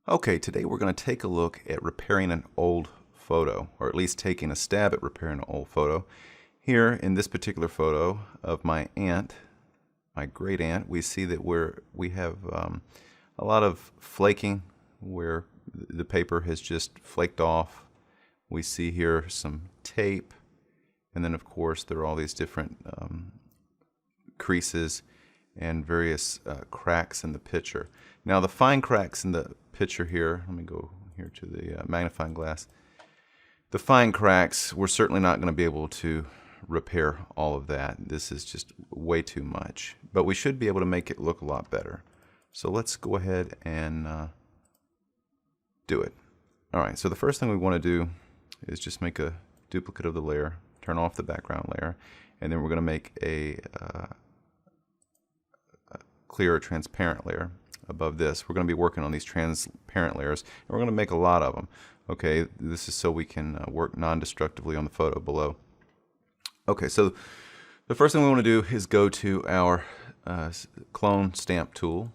Okay, today we're going to take a look at repairing an old photo, or at least taking a stab at repairing an old photo. Here in this particular photo of my aunt, my great aunt, we see that we have a lot of flaking where the paper has just flaked off. We see here some tape, and then of course there are all these different creases and various cracks in the picture. Now the fine cracks in the picture here, let me go here to the magnifying glass. The fine cracks, we're certainly not going to be able to repair all of that. This is just way too much. But we should be able to make it look a lot better. So let's go ahead and do it. Alright, so the first thing we want to do is just make a duplicate of the layer, turn off the background layer, and then we're going to make a clear transparent layer above this. We're going to be working on these transparent layers, and we're going to make a lot of them. Okay, this is so we can work non-destructively on the photo below. Okay, so the first thing we want to do is go to our clone stamp tool,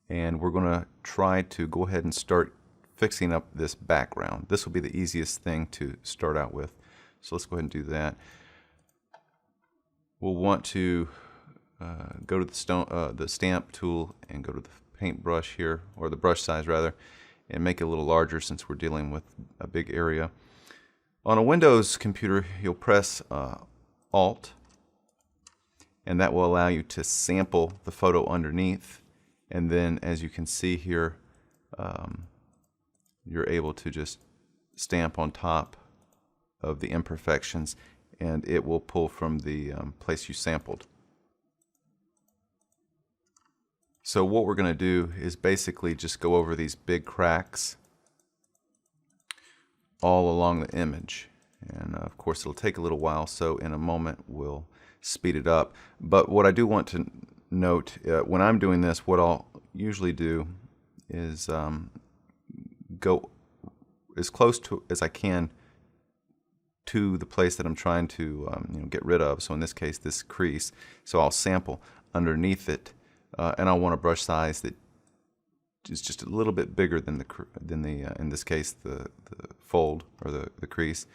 and we're going to try to go ahead and start fixing up this background. This will be the easiest thing to start out with. So let's go ahead and do that. We'll want to go to the stamp tool and go to the paintbrush here, or the brush size rather, and make it a little larger since we're dealing with a big area. On a Windows computer, you'll press Alt, and that will allow you to sample the photo underneath, and then as you can see here, you're able to just stamp on top of the imperfections, and it will pull from the place you sampled. So what we're going to do is basically just go over these big cracks all along the image. And of course it'll take a little while, so in a moment we'll speed it up. But what I do want to note, when I'm doing this, what I'll usually do is go as close to as I can to the place that I'm trying to get rid of. So in this case, this crease. So I'll sample underneath it. And I want a brush size that is just a little bit bigger than in this case the fold or the crease.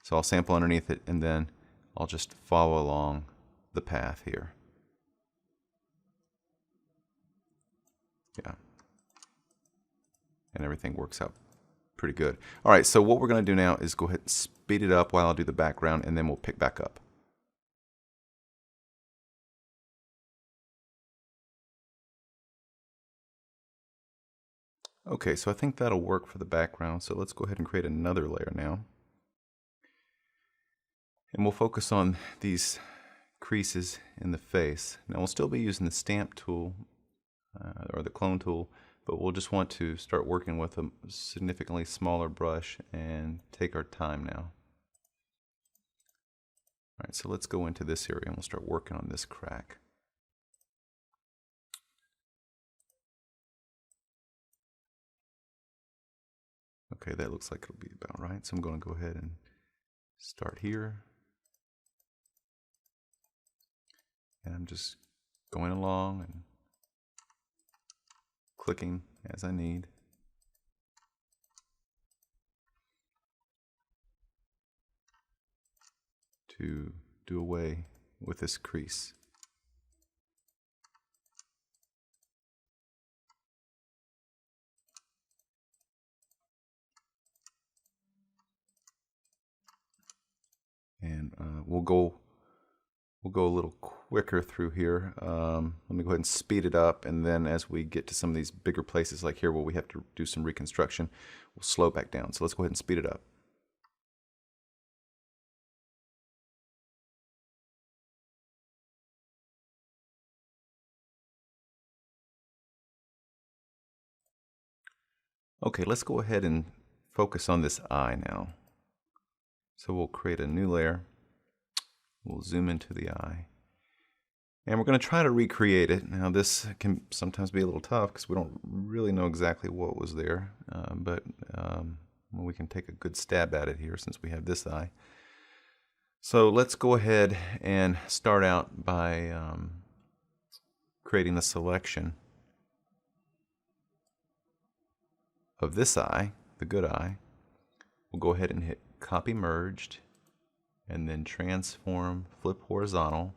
So I'll sample underneath it, and then I'll just follow along the path here. Yeah, and everything works out pretty good. All right, so what we're going to do now is go ahead and speed it up while I do the background, and then we'll pick back up. Okay, so I think that'll work for the background, so let's go ahead and create another layer now. And we'll focus on these creases in the face. Now we'll still be using the stamp tool, or the clone tool, but we'll just want to start working with a significantly smaller brush and take our time now. Alright, so let's go into this area and we'll start working on this crack. Okay, that looks like it'll be about right. So I'm going to go ahead and start here. And I'm just going along and clicking as I need. To do away with this crease. And we'll go a little quicker through here. Let me go ahead and speed it up, and then as we get to some of these bigger places like here where we have to do some reconstruction, we'll slow back down. So let's go ahead and speed it up. Okay, let's go ahead and focus on this eye now. So we'll create a new layer. We'll zoom into the eye. And we're going to try to recreate it. Now this can sometimes be a little tough because we don't really know exactly what was there. But we can take a good stab at it here since we have this eye. So let's go ahead and start out by creating the selection of this eye, the good eye, we'll go ahead and hit Copy Merged, and then Transform, Flip Horizontal.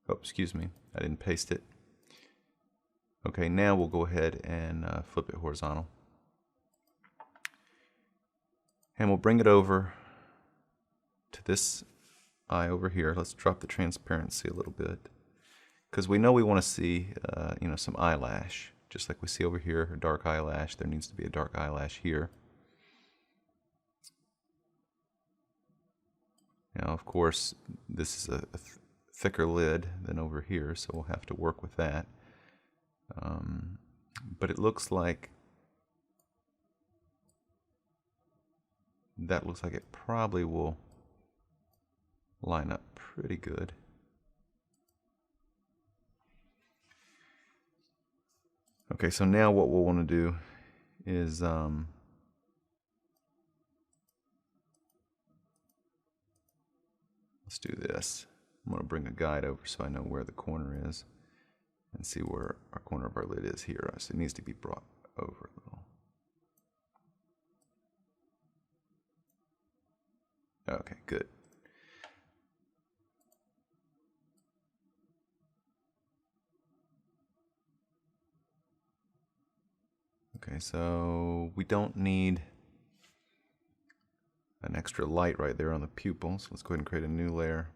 Oh, excuse me, I didn't paste it. Okay, now we'll go ahead and flip it horizontal. And we'll bring it over to this eye over here. Let's drop the transparency a little bit, because we know we want to see some eyelash. Just like we see over here, a dark eyelash, there needs to be a dark eyelash here. Now, of course, this is a thicker lid than over here, so we'll have to work with that. But it looks like it probably will line up pretty good. Okay, so now what we'll want to do is let's do this. I'm going to bring a guide over so I know where the corner is and see where our corner of our lid is here. So it needs to be brought over a little. Okay, good. Okay, so we don't need an extra light right there on the pupil, so let's go ahead and create a new layer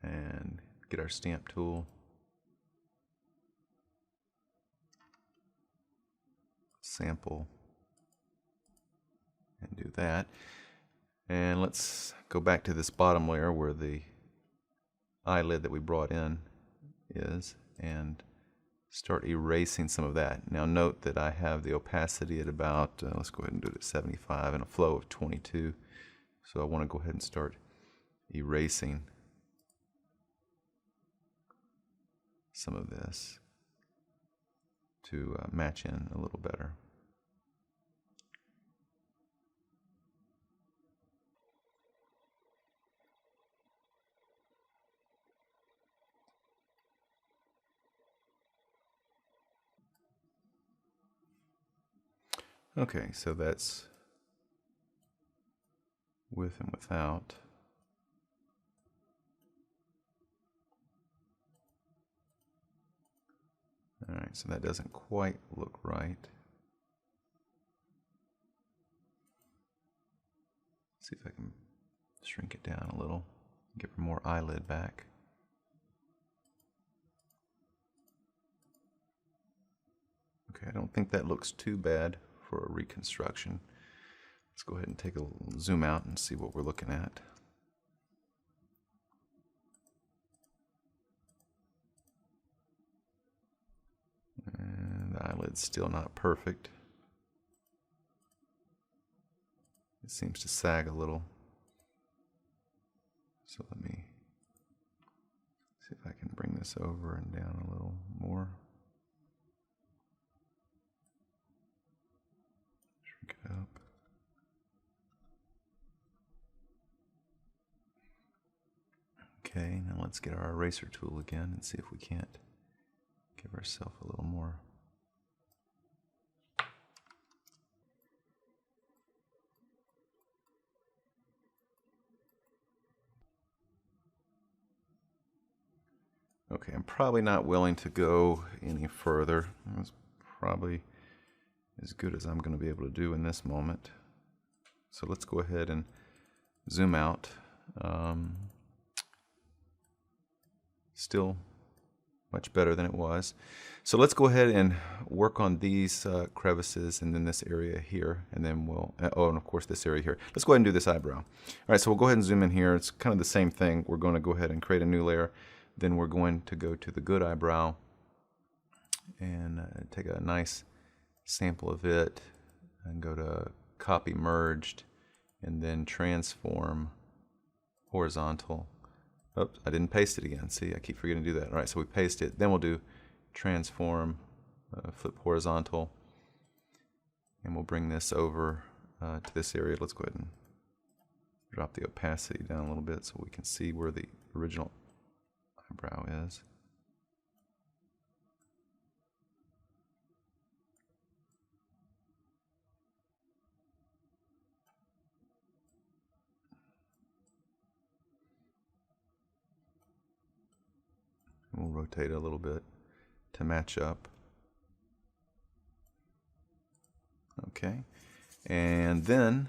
and get our stamp tool. Sample and do that. And let's go back to this bottom layer where the eyelid that we brought in is and start erasing some of that. Now note that I have the opacity at about, let's go ahead and do it at 75 and a flow of 22. So I want to go ahead and start erasing some of this to match in a little better. Okay, so that's with and without. Alright, so that doesn't quite look right. See if I can shrink it down a little, give her more eyelid back. Okay, I don't think that looks too bad for a reconstruction. Let's go ahead and take a zoom out and see what we're looking at. And the eyelid's still not perfect. It seems to sag a little. So let me see if I can bring this over and down a little more. Shrink it up. Okay, now let's get our eraser tool again and see if we can't give ourselves a little more. Okay, I'm probably not willing to go any further. That's probably as good as I'm going to be able to do in this moment. So let's go ahead and zoom out. Still much better than it was. So let's go ahead and work on these crevices and then this area here, and then we'll, oh, and of course this area here. Let's go ahead and do this eyebrow. All right, so we'll go ahead and zoom in here. It's kind of the same thing. We're going to go ahead and create a new layer. Then we're going to go to the good eyebrow and take a nice sample of it and go to Copy Merged and then Transform Horizontal. Oops, I didn't paste it again. See, I keep forgetting to do that. All right, so we paste it. Then we'll do Transform, Flip Horizontal, and we'll bring this over to this area. Let's go ahead and drop the opacity down a little bit so we can see where the original eyebrow is. rotate it a little bit to match up. Okay, and then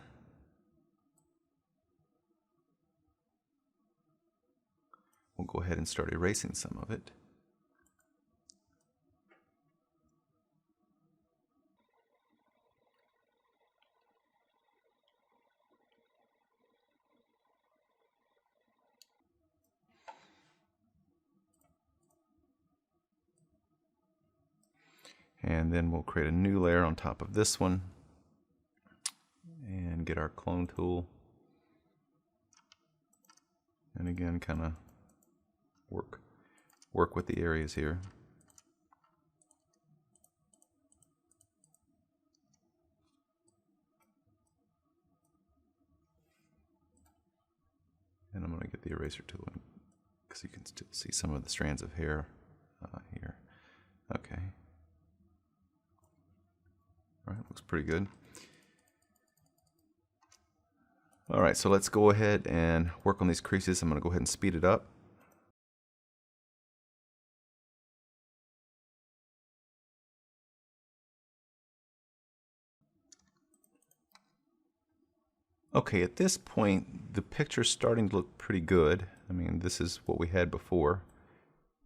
we'll go ahead and start erasing some of it. And then we'll create a new layer on top of this one and get our clone tool. And again, kind of work with the areas here. And I'm going to get the eraser tool in because you can still see some of the strands of hair here. Okay. All right, looks pretty good. All right, so let's go ahead and work on these creases. I'm going to go ahead and speed it up. Okay, at this point, the picture's starting to look pretty good. I mean, this is what we had before,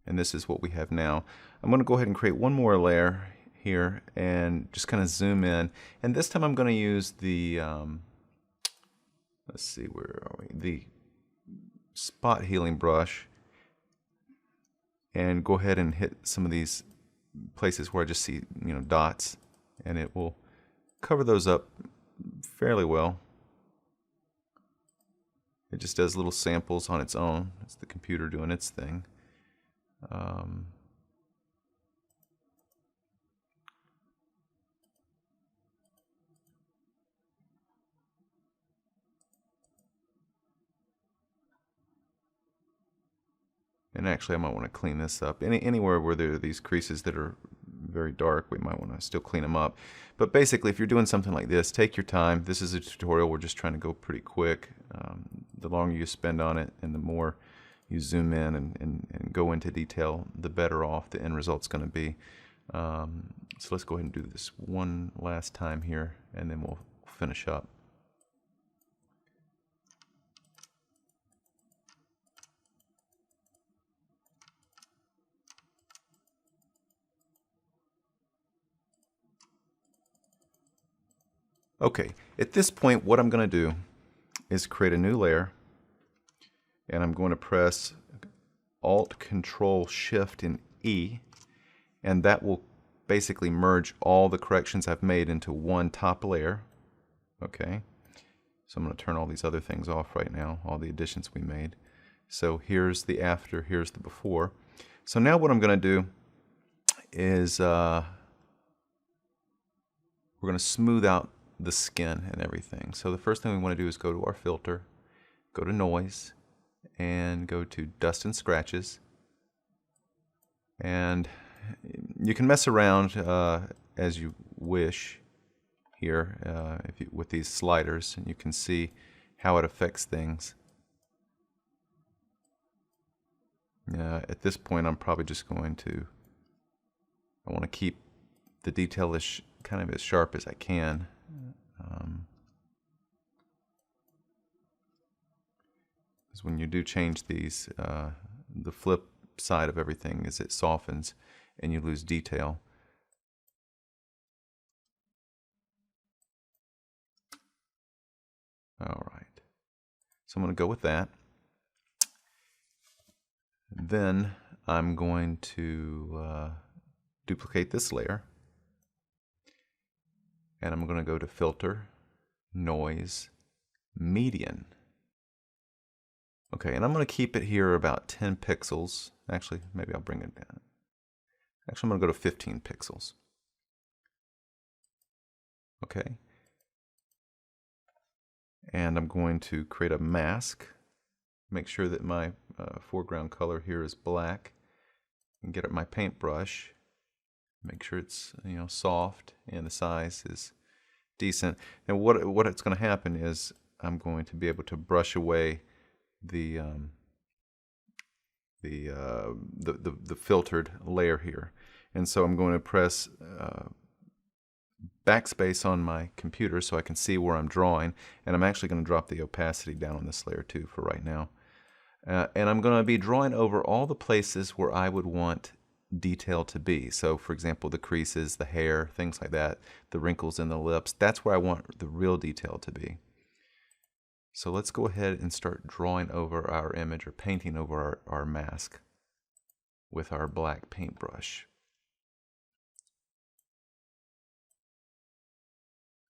and this is what we have now. I'm going to go ahead and create one more layer here and just kind of zoom in. And this time I'm going to use the, let's see, where are we? The spot healing brush, and go ahead and hit some of these places where I just see, dots, and it will cover those up fairly well. It just does little samples on its own. It's the computer doing its thing. And actually, I might want to clean this up. Anywhere where there are these creases that are very dark, we might want to still clean them up. But basically, if you're doing something like this, take your time. This is a tutorial. We're just trying to go pretty quick. The longer you spend on it and the more you zoom in and go into detail, the better off the end result's going to be. So let's go ahead and do this one last time here, and then we'll finish up. Okay, at this point what I'm going to do is create a new layer, and I'm going to press Alt Control Shift and E, and that will basically merge all the corrections I've made into one top layer. Okay, so I'm going to turn all these other things off right now, all the additions we made. So here's the after, here's the before. So now what I'm going to do is we're going to smooth out the skin and everything. So the first thing we want to do is go to our filter, go to noise, and go to dust and scratches. And you can mess around as you wish here with these sliders, and you can see how it affects things. At this point, I'm probably just going to, I want to keep the detail as kind of as sharp as I can. Because when you do change these, the flip side of everything is it softens and you lose detail. All right, so I'm going to go with that. Then I'm going to duplicate this layer, and I'm going to go to Filter, Noise, Median. Okay, and I'm going to keep it here about 10 pixels. Actually, maybe I'll bring it down. Actually, I'm going to go to 15 pixels. Okay. And I'm going to create a mask. Make sure that my foreground color here is black. And get at my paintbrush. Make sure it's soft and the size is decent. And what it's going to happen is I'm going to be able to brush away the the filtered layer here. And so I'm going to press backspace on my computer so I can see where I'm drawing, and I'm actually going to drop the opacity down on this layer too for right now. And I'm going to be drawing over all the places where I would want detail to be. So for example, the creases, the hair, things like that, the wrinkles in the lips, that's where I want the real detail to be. So let's go ahead and start drawing over our image, or painting over our mask with our black paintbrush.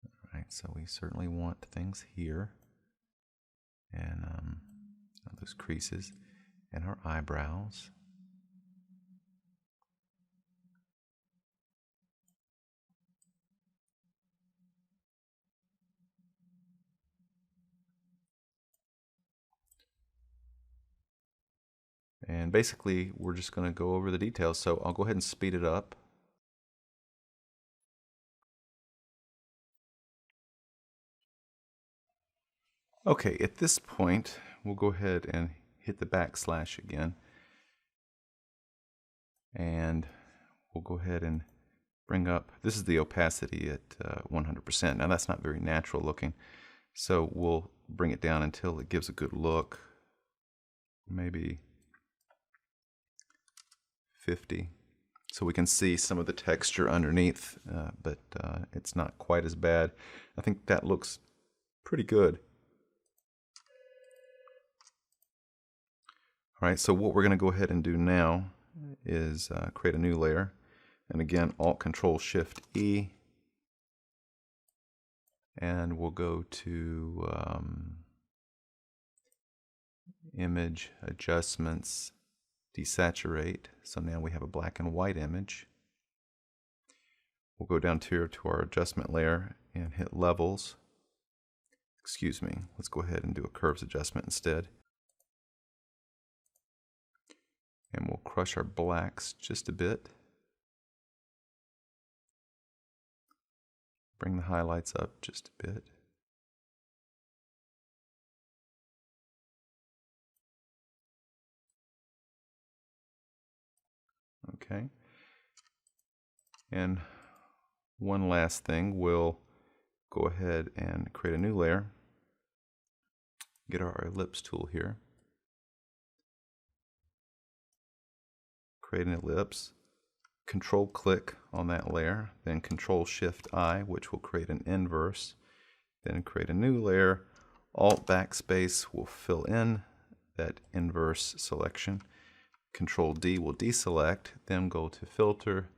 All right, so we certainly want things here, and those creases, and our eyebrows. And basically, we're just going to go over the details. So I'll go ahead and speed it up. Okay, at this point, we'll go ahead and hit the backslash again. And we'll go ahead and bring up, this is the opacity at 100%. Now that's not very natural looking. So we'll bring it down until it gives a good look. Maybe 50, so we can see some of the texture underneath, but it's not quite as bad. I think that looks pretty good. All right, so what we're going to go ahead and do now is create a new layer, and again, Alt-Control-Shift-E, and we'll go to Image Adjustments, Desaturate. So now we have a black and white image. We'll go down here to our adjustment layer and hit Levels. Excuse me, let's go ahead and do a Curves adjustment instead. And we'll crush our blacks just a bit. Bring the highlights up just a bit. Okay. And one last thing, we'll go ahead and create a new layer. Get our ellipse tool here. Create an ellipse. Control click on that layer, then Control Shift I, which will create an inverse. Then create a new layer. Alt backspace will fill in that inverse selection. Control D will deselect, then go to Filter,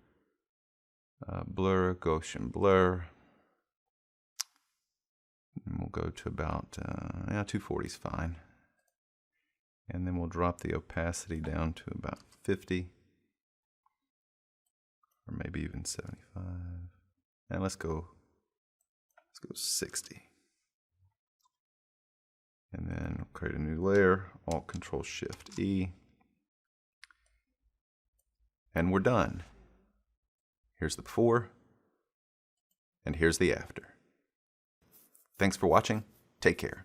Blur, Gaussian Blur, and we'll go to about 240 is fine. And then we'll drop the opacity down to about 50, or maybe even 75. And let's go 60. And then we'll create a new layer, Alt-Control-Shift-E. And we're done. Here's the before, and here's the after. Thanks for watching. Take care.